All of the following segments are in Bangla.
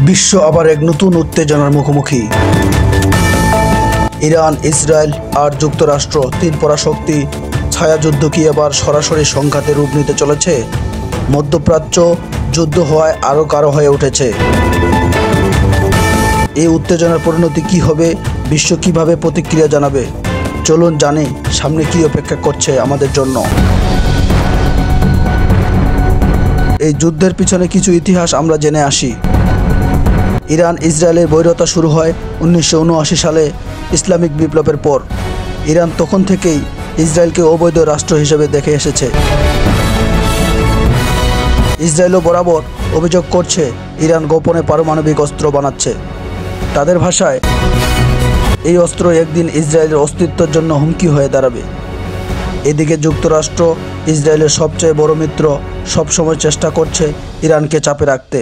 বিশ্ব আবার এক নতুন উত্তেজনার মুখোমুখি। ইরান, ইসরায়েল আর যুক্তরাষ্ট্র তিন পরাশক্তি ছায়াযুদ্ধ কি এবার সরাসরি সংঘাতে রূপ নিতে চলেছে? মধ্যপ্রাচ্য যুদ্ধ হওয়ায় আরও গাঢ় হয়ে উঠেছে। এই উত্তেজনার পরিণতি কি হবে? বিশ্ব কিভাবে প্রতিক্রিয়া জানাবে? চলুন জানি সামনে কি অপেক্ষা করছে আমাদের জন্য। এই যুদ্ধের পিছনে কিছু ইতিহাস আমরা জেনে আসি। ইরান ইসরায়েলের বৈরতা শুরু হয় 1979 সালে ইসলামিক বিপ্লবের পর। ইরান তখন থেকেই ইসরায়েলকে অবৈধ রাষ্ট্র হিসেবে দেখে এসেছে। ইসরায়েলও বরাবর অভিযোগ করছে ইরান গোপনে পারমাণবিক অস্ত্র বানাচ্ছে। তাদের ভাষায় এই অস্ত্র একদিন ইসরায়েলের অস্তিত্বের জন্য হুমকি হয়ে দাঁড়াবে। এদিকে যুক্তরাষ্ট্র, ইসরায়েলের সবচেয়ে বড় মিত্র, সবসময় চেষ্টা করছে ইরানকে চাপে রাখতে।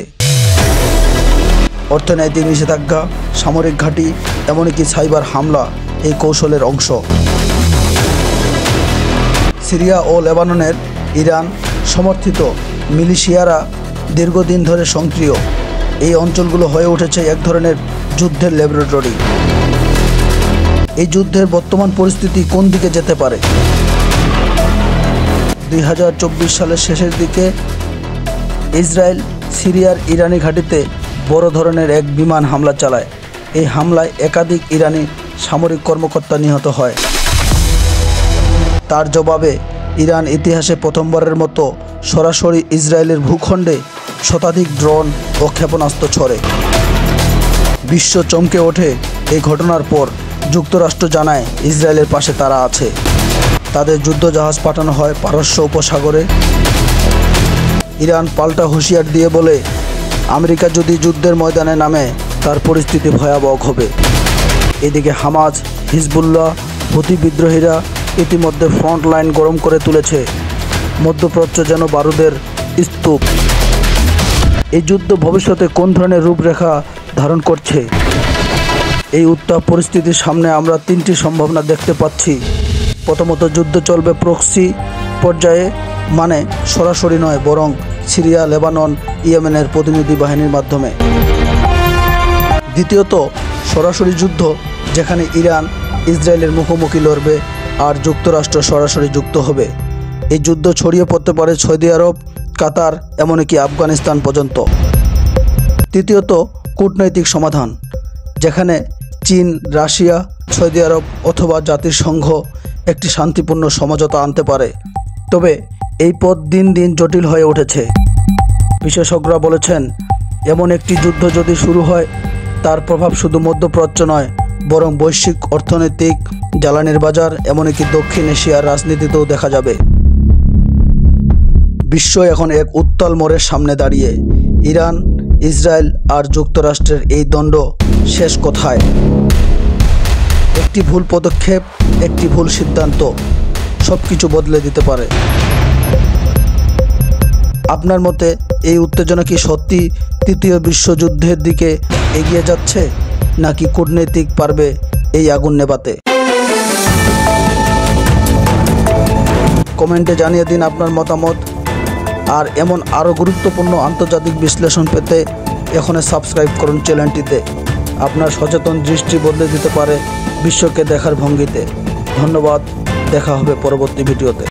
অর্থনৈতিক নিষেধাজ্ঞা, সামরিক ঘাঁটি, এমনকি সাইবার হামলা এই কৌশলের অংশ। সিরিয়া ও লেবাননের ইরান সমর্থিত মিলিশিয়ারা দীর্ঘদিন ধরে সক্রিয়। এই অঞ্চলগুলো হয়ে উঠেছে এক ধরনের যুদ্ধের ল্যাবরেটরি। এই যুদ্ধের বর্তমান পরিস্থিতি কোন দিকে যেতে পারে? 2024 সালের শেষের দিকে ইসরায়েল সিরিয়ার ইরানি ঘাঁটিতে বড় ধরনের এক বিমান হামলা চালায়। এই হামলায় একাধিক ইরানি সামরিক কর্মকর্তা নিহত হয়। তার জবাবে ইরান ইতিহাসে প্রথমবারের মতো সরাসরি ইসরায়েলের ভূখণ্ডে শতাধিক ড্রোন ও ক্ষেপণাস্ত্র ছড়ে। বিশ্ব চমকে ওঠে এই ঘটনার পর। যুক্তরাষ্ট্র জানায় ইসরায়েলের পাশে তারা আছে। তাদের যুদ্ধজাহাজ পাঠানো হয় পারস্য উপসাগরে। ইরান পাল্টা হুঁশিয়ার দিয়ে বলে, আমেরিকা যদি যুদ্ধের ময়দানে নামে তার পরিস্থিতি ভয়াবহ হবে। এদিকে হামাস, হিজবুল্লাহ, হুতি বিদ্রোহীরা ইতিমধ্যে ফ্রন্ট লাইন গরম করে তুলেছে। মধ্যপ্রাচ্য যেন বারুদের স্তূপ। এই যুদ্ধ ভবিষ্যতে কোন ধরনের রূপরেখা ধারণ করছে? এই উত্তাপ পরিস্থিতির সামনে আমরা তিনটি সম্ভাবনা দেখতে পাচ্ছি। প্রথমত, যুদ্ধ চলবে প্রক্সি পর্যায়ে, মানে সরাসরি নয়, বরং সিরিয়া, লেবানন, ইয়েমেনের প্রতিনিধি বাহিনীর মাধ্যমে। দ্বিতীয়ত, সরাসরি যুদ্ধ, যেখানে ইরান ইসরায়েলের মুখোমুখি লড়বে আর যুক্তরাষ্ট্র সরাসরি যুক্ত হবে। এই যুদ্ধ ছড়িয়ে পড়তে পারে সৌদি আরব, কাতার, এমনকি আফগানিস্তান পর্যন্ত। তৃতীয়ত, কূটনৈতিক সমাধান, যেখানে চীন, রাশিয়া, সৌদি আরব অথবা জাতিসংঘ একটি শান্তিপূর্ণ সমঝোতা আনতে পারে। তবে এই পথ দিন দিন জটিল হয়ে উঠেছে। বিশেষজ্ঞরা বলেছেন, এমন একটি যুদ্ধ যদি শুরু হয়, তার প্রভাব শুধু মধ্যপ্রাচ্য নয়, বরং বৈশ্বিক অর্থনৈতিক, জ্বালানির বাজার, এমনকি দক্ষিণ এশিয়ার রাজনীতিতেও দেখা যাবে। বিশ্ব এখন এক উত্তাল মোড়ের সামনে দাঁড়িয়ে। ইরান, ইসরায়েল আর যুক্তরাষ্ট্রের এই দ্বন্দ্ব শেষ কোথায়? একটি ভুল পদক্ষেপ, একটি ভুল সিদ্ধান্ত সব কিছু বদলে দিতে পারে। আপনার মতে এই উত্তেজনা কি সত্যি তৃতীয় বিশ্বযুদ্ধের দিকে এগিয়ে যাচ্ছে, নাকি কূটনৈতিক পারবে এই আগুন নেভাতে? কমেন্টে জানিয়ে দিন আপনার মতামত। আর এমন আরও গুরুত্বপূর্ণ আন্তর্জাতিক বিশ্লেষণ পেতে এখনই সাবস্ক্রাইব করুন চ্যানেলটিতে। আপনার সচেতন দৃষ্টি বদলে দিতে পারে বিশ্বকে দেখার ভঙ্গিতে। ধন্যবাদ, দেখা হবে পরবর্তী ভিডিওতে।